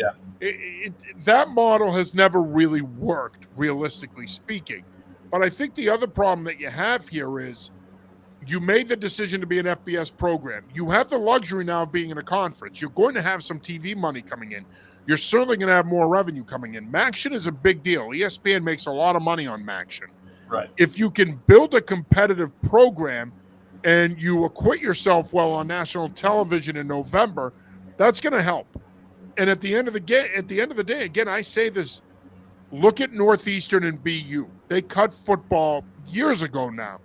that model has never really worked, realistically speaking. But I think the other problem that you have here is, you made the decision to be an FBS program. You have the luxury now of being in a conference. You're going to have some TV money coming in. You're certainly going to have more revenue coming in. MACtion is a big deal. ESPN makes a lot of money on MACtion. Right. If you can build a competitive program and you acquit yourself well on national television in November, that's going to help. And at the end of the day, again, I say this, look at Northeastern and BU. They cut football years ago now.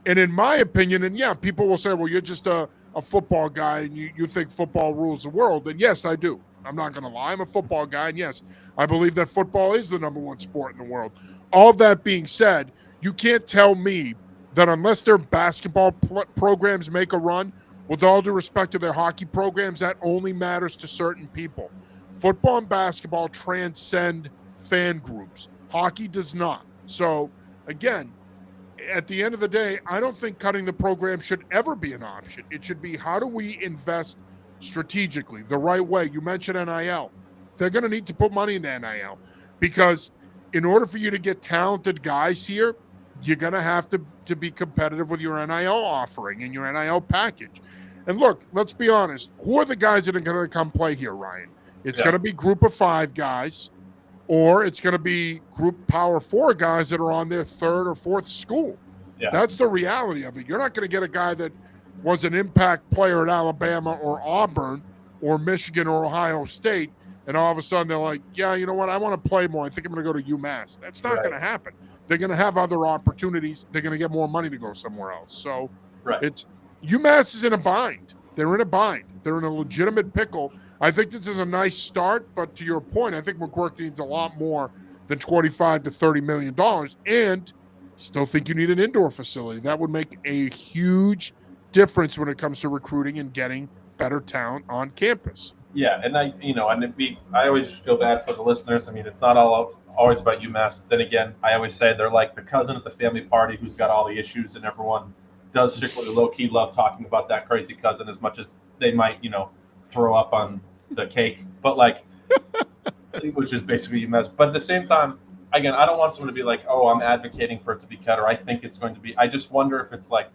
And in my opinion, and people will say, well, you're just a football guy and you think football rules the world. And yes, I do. I'm not going to lie. I'm a football guy. And yes, I believe that football is the number one sport in the world. All that being said, you can't tell me that unless their basketball programs make a run, with all due respect to their hockey programs, that only matters to certain people. Football and basketball transcend fan groups. Hockey does not. So, again, at the end of the day, I don't think cutting the program should ever be an option. It should be, how do we invest strategically, the right way? You mentioned NIL. They're going to need to put money into NIL, because in order for you to get talented guys here, you're going to have to be competitive with your NIL offering and your NIL package. And look, let's be honest. Who are the guys that are going to come play here, Ryan? It's going to be group of 5 guys, or it's going to be group power 4 guys that are on their 3rd or 4th school. Yeah. That's the reality of it. You're not going to get a guy that was an impact player at Alabama or Auburn or Michigan or Ohio State, and all of a sudden they're like, yeah, you know what, I want to play more. I think I'm going to go to UMass. That's not going to happen. They're going to have other opportunities. They're going to get more money to go somewhere else. So it's UMass is in a bind. They're in a bind. They're in a legitimate pickle. I think this is a nice start, but to your point, I think McGuirk needs a lot more than $25 to $30 million, and still think you need an indoor facility. That would make a huge difference when it comes to recruiting and getting better talent on campus. Yeah, and I always feel bad for the listeners. I mean, it's not always about UMass. Then again, I always say they're like the cousin at the family party who's got all the issues, and everyone does secretly low-key love talking about that crazy cousin as much as they might, throw up on the cake. But like, which is basically UMass. But at the same time, again, I don't want someone to be like, oh, I'm advocating for it to be cut, or I think it's going to be. I just wonder if it's like,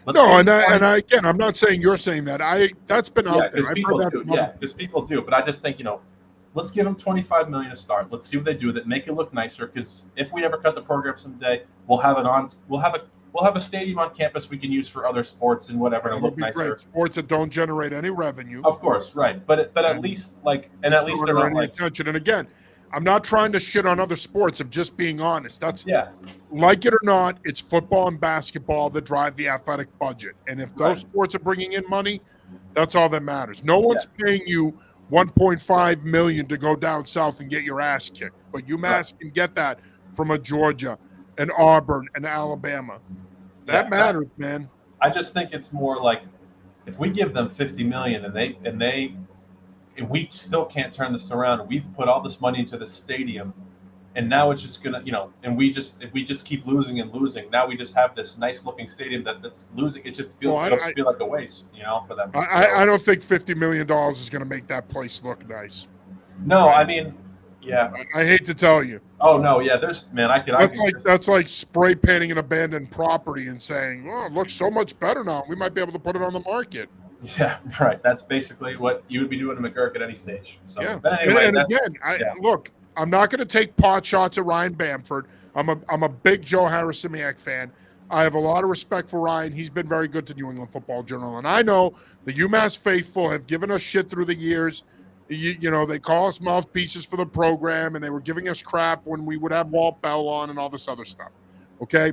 let's No, give and them I, 20. and I again, I'm not saying you're saying that. That's been Yeah, out there. because I've heard people that do. from other. Yeah, because people do. But I just think, let's give them 25 million to start. Let's see what they do with it. Make it look nicer. Because if we ever cut the program someday, we'll have it on. We'll have a stadium on campus we can use for other sports and whatever to That'll look be great. nicer. Sports that don't generate any revenue. Of course, right. But at And least at least they're garner not any like, attention. And again, I'm not trying to shit on other sports. I'm just being honest. That's yeah, like it or not, it's football and basketball that drive the athletic budget. And if those right. sports are bringing in money, that's all that matters. No one's Yeah, paying you 1.5 million to go down south and get your ass kicked, but right. UMass can get that from a Georgia, and Auburn, and Alabama. That Yeah. matters, man. I just think it's more like if we give them 50 million and we still can't turn this around, and we've put all this money into the stadium, and now it's just gonna, and if we just keep losing and losing, now we just have this nice looking stadium that's losing. It just Well, it'll feel like a waste, for them. I don't think $50 million is going to make that place look nice. No, Right. I mean, yeah. I hate to tell you. Oh no, yeah. There's man, That's like spray painting an abandoned property and saying, "Oh, it looks so much better now. We might be able to put it on the market." Yeah, right. That's basically what you would be doing to McGurk at any stage. So, Yeah. but anyway, And again, look, I'm not going to take pot shots at Ryan Bamford. I'm a big Joe Harris-Simiak fan. I have a lot of respect for Ryan. He's been very good to New England Football Journal, and I know the UMass faithful have given us shit through the years. They call us mouthpieces for the program, and they were giving us crap when we would have Walt Bell on and all this other stuff. Okay,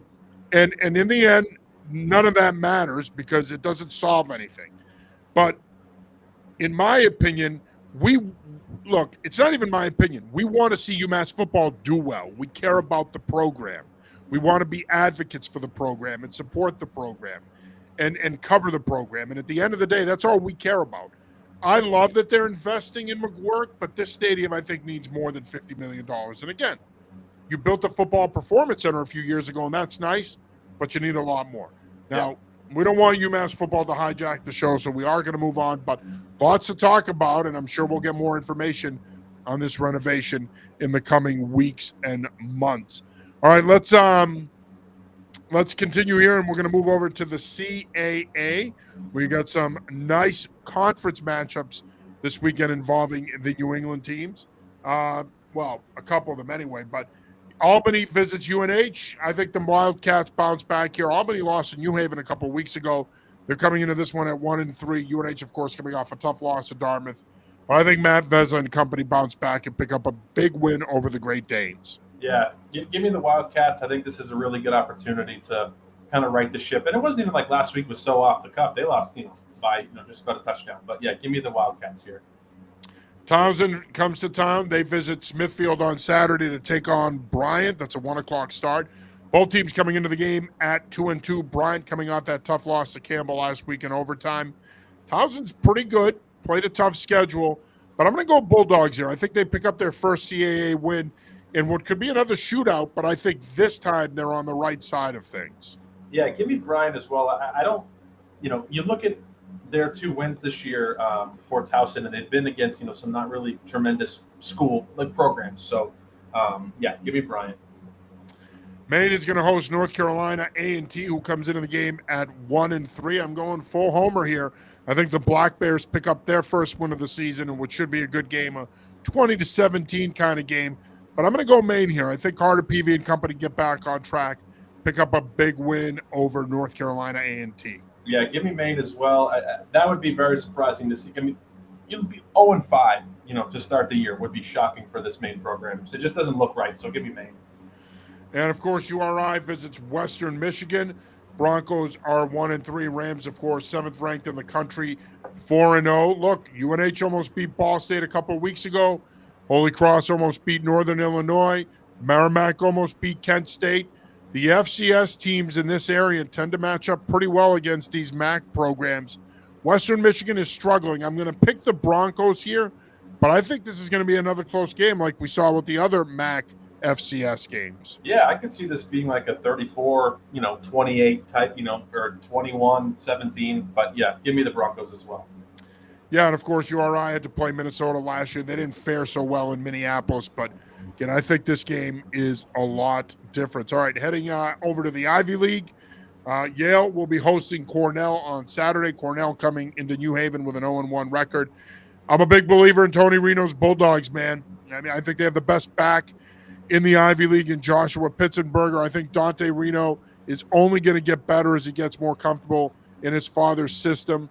and in the end, none of that matters because it doesn't solve anything. But in my opinion, it's not even my opinion. We want to see UMass football do well. We care about the program. We want to be advocates for the program and support the program and cover the program. And at the end of the day, that's all we care about. I love that they're investing in McGuirk, but this stadium, I think, needs more than $50 million. And again, you built a football performance center a few years ago, and that's nice, but you need a lot more. Now, we don't want UMass football to hijack the show, so we are going to move on, but lots to talk about, and I'm sure we'll get more information on this renovation in the coming weeks and months. All right, let's continue here, and we're going to move over to the CAA. We got some nice conference matchups this weekend involving the New England teams. Well, a couple of them anyway, but Albany visits UNH. I think the Wildcats bounce back here. Albany lost to New Haven a couple of weeks ago. They're coming into this one at 1-3. UNH, of course, coming off a tough loss to Dartmouth. But I think Matt Vezza and company bounce back and pick up a big win over the Great Danes. Yeah, give me the Wildcats. I think this is a really good opportunity to kind of right the ship. And it wasn't even like last week was so off the cuff. They lost, by just about a touchdown. But yeah, give me the Wildcats here. Townsend comes to town. They visit Smithfield on Saturday to take on Bryant. That's a 1:00 start. Both teams coming into the game at 2-2. Bryant coming off that tough loss to Campbell last week in overtime. Townsend's pretty good. Played a tough schedule. But I'm going to go Bulldogs here. I think they pick up their first CAA win in what could be another shootout, but I think this time they're on the right side of things. Yeah, give me Bryant as well. I don't, you look at their 2 wins this year for Towson, and they've been against, some not really tremendous programs. So, yeah, give me Bryant. Maine is going to host North Carolina A&T, who comes into the game at 1-3. I'm going full homer here. I think the Black Bears pick up their first win of the season, and what should be a good game, a 20-17 kind of game. But I'm going to go Maine here. I think Carter Peavy and company get back on track, pick up a big win over North Carolina A&T. Yeah, give me Maine as well. That would be very surprising to see. I mean, you'll be 0-5, to start the year would be shocking for this Maine program. So it just doesn't look right. So give me Maine. And, of course, URI visits Western Michigan. Broncos are 1-3. Rams, of course, 7th ranked in the country, 4-0. Look, UNH almost beat Ball State a couple of weeks ago. Holy Cross almost beat Northern Illinois. Merrimack almost beat Kent State. The FCS teams in this area tend to match up pretty well against these MAC programs. Western Michigan is struggling. I'm going to pick the Broncos here, but I think this is going to be another close game like we saw with the other MAC FCS games. Yeah, I could see this being like a 34-28 type, or 21-17. But, yeah, give me the Broncos as well. Yeah, and of course, URI had to play Minnesota last year. They didn't fare so well in Minneapolis, but Again, I think this game is a lot different. All right, heading over to the Ivy League. Yale will be hosting Cornell on Saturday. Cornell coming into New Haven with an 0-1 record. I'm a big believer in Tony Reno's Bulldogs, man. I mean, I think they have the best back in the Ivy League in Joshua Pitzenberger. I think Dante Reno is only going to get better as he gets more comfortable in his father's system.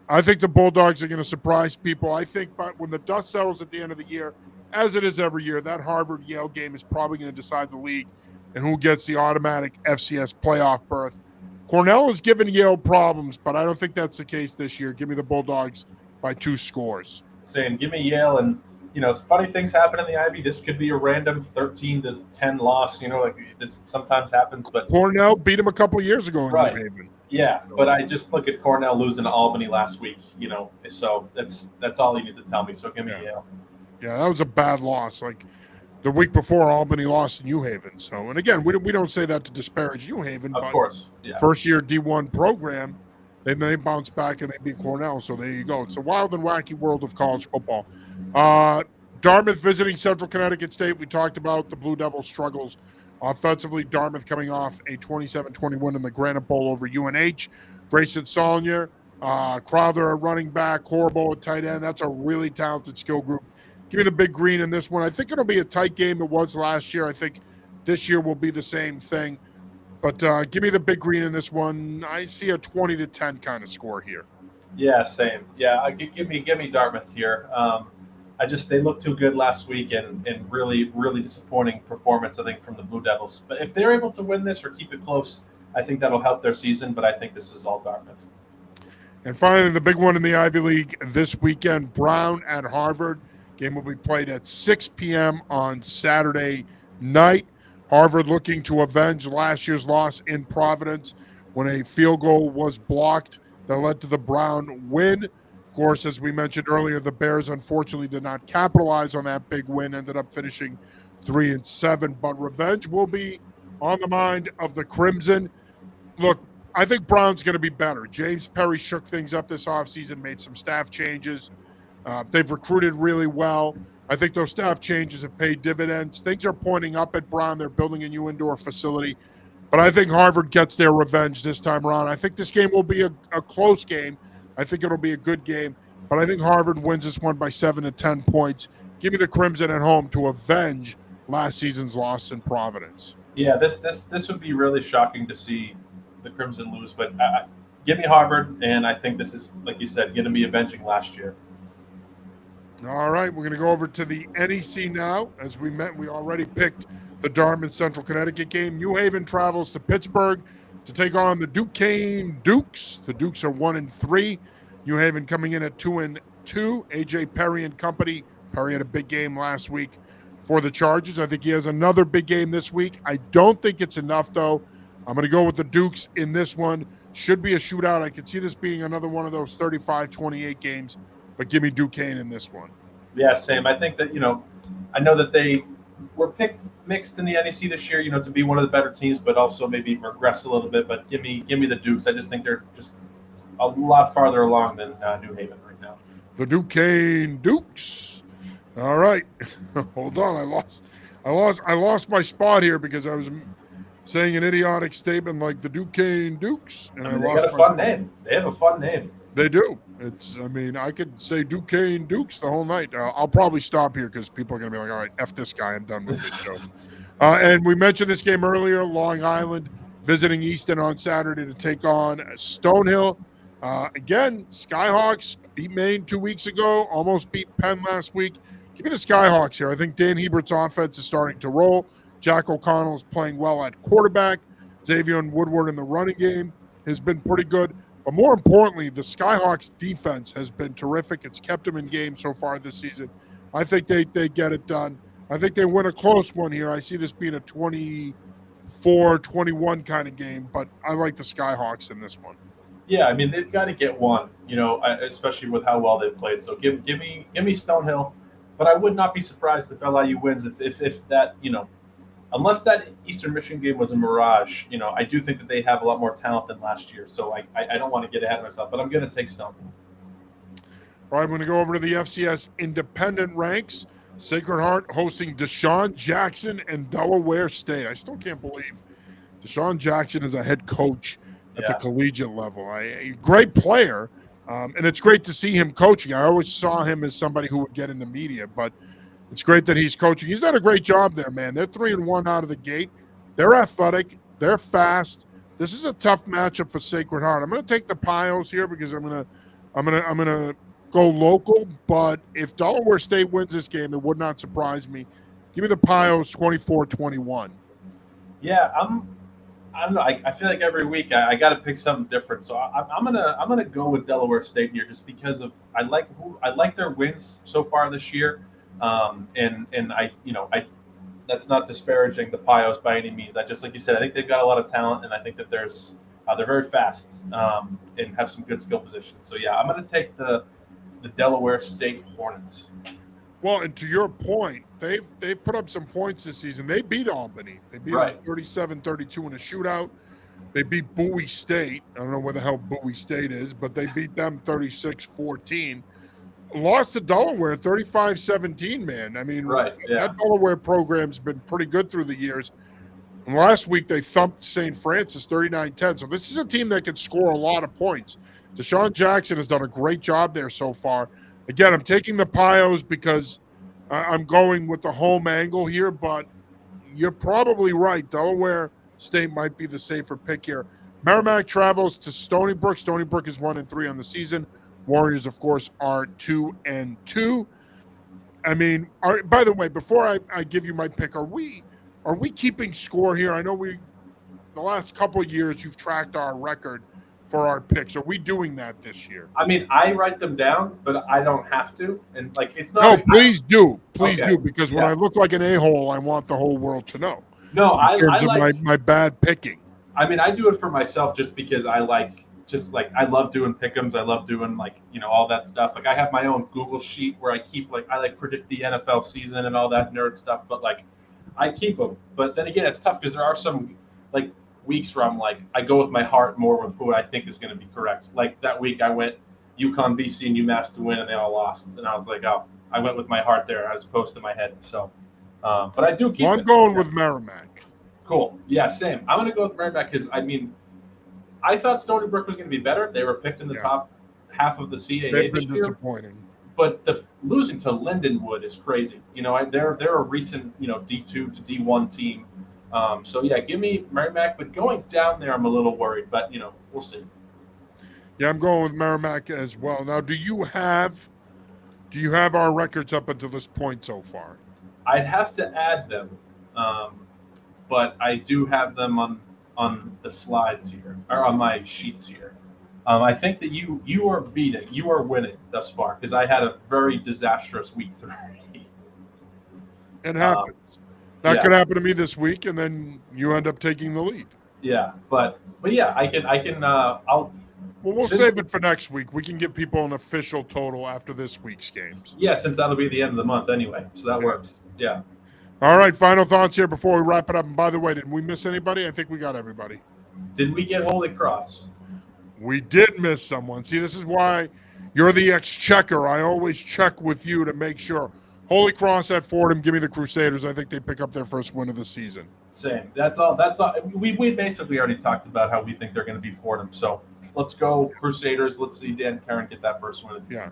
I think the Bulldogs are going to surprise people. I think but when the dust settles at the end of the year, as it is every year, that Harvard-Yale game is probably going to decide the league and who gets the automatic FCS playoff berth. Cornell has given Yale problems, but I don't think that's the case this year. Give me the Bulldogs by 2 scores. Saying, give me Yale, and funny things happen in the Ivy. This could be a random 13-10 loss. Like this sometimes happens, but Cornell beat him a couple of years ago in right. New Haven. Yeah, but I just look at Cornell losing to Albany last week. So that's all you need to tell me. So give me Yale. Yeah, that was a bad loss. Like the week before, Albany lost in New Haven. So, and again, we don't say that to disparage New Haven, of course, yeah. First year D1 program. They bounce back and they beat Cornell. So there you go. It's a wild and wacky world of college football. Dartmouth visiting Central Connecticut State. We talked about the Blue Devils' struggles offensively. Dartmouth coming off a 27-21 in the Granite Bowl over UNH. Grayson Saulnier, Crowther at running back, Horrible at tight end. That's a really talented skill group. Give me the big green in this one. I think it'll be a tight game. It was last year. I think this year will be the same thing. But give me the big green in this one. I see a 20-10 kind of score here. Yeah, same. Yeah, give me Dartmouth here. They looked too good last week, and really, really disappointing performance, I think, from the Blue Devils. But if they're able to win this or keep it close, I think that'll help their season. But I think this is all Dartmouth. And finally, the big one in the Ivy League this weekend, Brown at Harvard. Game will be played at 6 p.m. on Saturday night. Harvard looking to avenge last year's loss in Providence when a field goal was blocked that led to the Brown win. Of course, as we mentioned earlier, the Bears unfortunately did not capitalize on that big win, ended up finishing 3-7. But revenge will be on the mind of the Crimson. Look, I think Brown's going to be better. James Perry shook things up this offseason, made some staff changes. They've recruited really well. I think those staff changes have paid dividends. Things are pointing up at Brown. They're building a new indoor facility. But I think Harvard gets their revenge this time around. I think this game will be a close game. I think it'll be a good game. But I think Harvard wins this one by 7 to 10 points. Give me the Crimson at home to avenge last season's loss in Providence. Yeah, this would be really shocking to see the Crimson lose. But give me Harvard, and I think this is, like you said, going to be avenging last year. All right, we're going to go over to the NEC now. As we already picked the Dartmouth Central Connecticut game. New Haven travels to Pittsburgh to take on the Duquesne Dukes. The Dukes are 1-3. New Haven coming in at 2-2. AJ Perry and company. Perry had a big game last week for the Chargers. I think he has another big game this week. I don't think it's enough, though. I'm going to go with the Dukes in this one. Should be a shootout. I could see this being another one of those 35-28 games. But give me Duquesne in this one. Yeah, same. I think that, I know that they were picked mixed in the NEC this year, to be one of the better teams, but also maybe regress a little bit. But give me the Dukes. I just think they're just a lot farther along than New Haven right now. The Duquesne Dukes. All right. Hold on. I lost my spot here because I was saying an idiotic statement like the Duquesne Dukes. And they got a fun name. They have a fun name. They do. I could say Duquesne Dukes the whole night. I'll probably stop here because people are going to be like, all right, F this guy. I'm done with this show. And we mentioned this game earlier, Long Island visiting Easton on Saturday to take on Stonehill. Again, Skyhawks beat Maine 2 weeks ago, almost beat Penn last week. Give me the Skyhawks here. I think Dan Hebert's offense is starting to roll. Jack O'Connell is playing well at quarterback. Xavier Woodward in the running game has been pretty good. But more importantly, the Skyhawks defense has been terrific. It's kept them in games so far this season. I think they get it done. I think they win a close one here. I see this being a 24-21 kind of game, but I like the Skyhawks in this one. Yeah, they've got to get one, especially with how well they've played. So give me Stonehill, but I would not be surprised if LIU wins if that, unless that Eastern Michigan game was a mirage, I do think that they have a lot more talent than last year. So I don't want to get ahead of myself, but I'm going to take Stonehill. All right, I'm going to go over to the FCS independent ranks. Sacred Heart hosting Deshaun Jackson and Delaware State. I still can't believe Deshaun Jackson is a head coach at the Yeah. collegiate level. A great player, and it's great to see him coaching. I always saw him as somebody who would get into media, but it's great that he's coaching. He's done a great job there, man. They're 3-1 out of the gate. They're athletic. They're fast. This is a tough matchup for Sacred Heart. I'm going to take the Pios here because I'm going to go local. But if Delaware State wins this game, it would not surprise me. Give me the Pios 24-21. Yeah, I don't know. I feel like every week I got to pick something different. So I'm gonna go with Delaware State here, just because of I like their wins so far this year, and I that's not disparaging the Pios by any means. I just, like you said, I think they've got a lot of talent, and I think that they're very fast and have some good skill positions. So yeah, I'm gonna take the Delaware State Hornets. Well, and to your point, they've put up some points this season. They beat Albany. They beat them 37-32 in a shootout. They beat Bowie State. I don't know where the hell Bowie State is, but they beat them 36-14. Lost to Delaware 35-17, man. I mean, that Delaware program's been pretty good through the years. And last week they thumped St. Francis 39-10. So this is a team that can score a lot of points. Deshaun Jackson has done a great job there so far. Again, I'm taking the Pios because I'm going with the home angle here, but you're probably right. Delaware State might be the safer pick here. Merrimack travels to Stony Brook. Stony Brook is 1-3 on the season. Warriors, of course, are 2-2. I mean, by the way, before I give you my pick, are we keeping score here? I know the last couple of years you've tracked our record for our picks. Are we doing that this year? I mean, I write them down, but I don't have to. And it's not. No, please do. Please do, because when I look like an a-hole, I want the whole world to know. No, in terms of my bad picking. I mean, I do it for myself just because I love doing pick'ems. I love doing all that stuff. Like, I have my own Google sheet where I keep I predict the NFL season and all that nerd stuff. But I keep them. But then again, it's tough because there are some weeks where I go with my heart more with who I think is going to be correct. Like that week I went UConn, BC, and UMass to win, and they all lost. And I was like, oh, I went with my heart there as opposed to my head. So, but I do keep. Well, I'm going with Merrimack. Cool. Yeah, same. I'm going to go with Merrimack because I thought Stony Brook was going to be better. They were picked in the top half of the CAA. They've been disappointing. But losing to Lindenwood is crazy. They're a recent D2 to D1 team. So yeah, give me Merrimack, but going down there, I'm a little worried, but we'll see. Yeah, I'm going with Merrimack as well. Now, do you have our records up until this point so far? I'd have to add them, but I do have them on the slides here, or on my sheets here. I think that you are winning thus far, because I had a very disastrous week 3. It happens. That could happen to me this week, and then you end up taking the lead. Yeah, but yeah, I can. We'll save it for next week. We can give people an official total after this week's games. Yeah, since that'll be the end of the month anyway, so that works. Yeah. All right, final thoughts here before we wrap it up. And by the way, did we miss anybody? I think we got everybody. Did we get Holy Cross? We did miss someone. See, this is why you're the ex-checker. I always check with you to make sure. Holy Cross at Fordham. Give me the Crusaders. I think they pick up their first win of the season. Same. That's all. We basically already talked about how we think they're going to beat Fordham. So let's go Crusaders. Let's see Dan Karen get that first win. Yeah.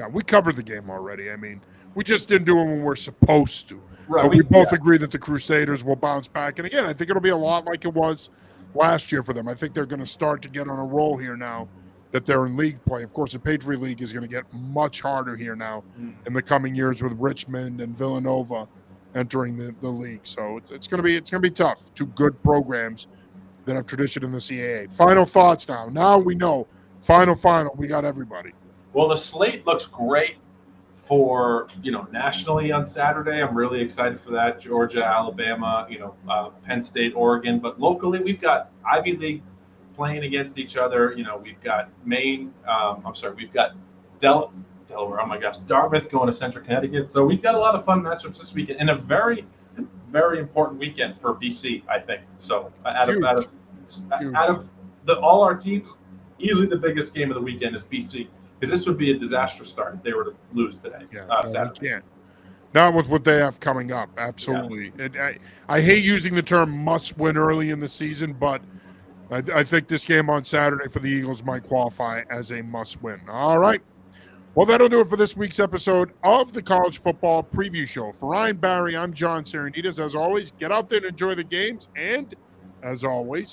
We covered the game already. I mean, we just didn't do it when we're supposed to. Right. But we both agree that the Crusaders will bounce back. And again, I think it'll be a lot like it was last year for them. I think they're going to start to get on a roll here now that they're in league play. Of course, the Patriot League is going to get much harder here now in the coming years with Richmond and Villanova entering the league. So it's going to be tough. Two good programs that have tradition in the CAA. Final thoughts now. Now we know. Final. We got everybody. Well, the slate looks great for nationally on Saturday. I'm really excited for that. Georgia, Alabama, Penn State, Oregon. But locally, we've got Ivy League playing against each other. We've got Maine. We've got Delaware. Oh my gosh, Dartmouth going to Central Connecticut. So we've got a lot of fun matchups this weekend, and a very, very important weekend for BC, I think. So out of all our teams, easily the biggest game of the weekend is BC, because this would be a disastrous start if they were to lose today. Yeah, Saturday. Not with what they have coming up. Absolutely. Yeah. I hate using the term must win early in the season, but I think this game on Saturday for the Eagles might qualify as a must win. All right. Well, that'll do it for this week's episode of the College Football Preview Show. For Ryan Barry, I'm John Sarianides. As always, get out there and enjoy the games. And as always,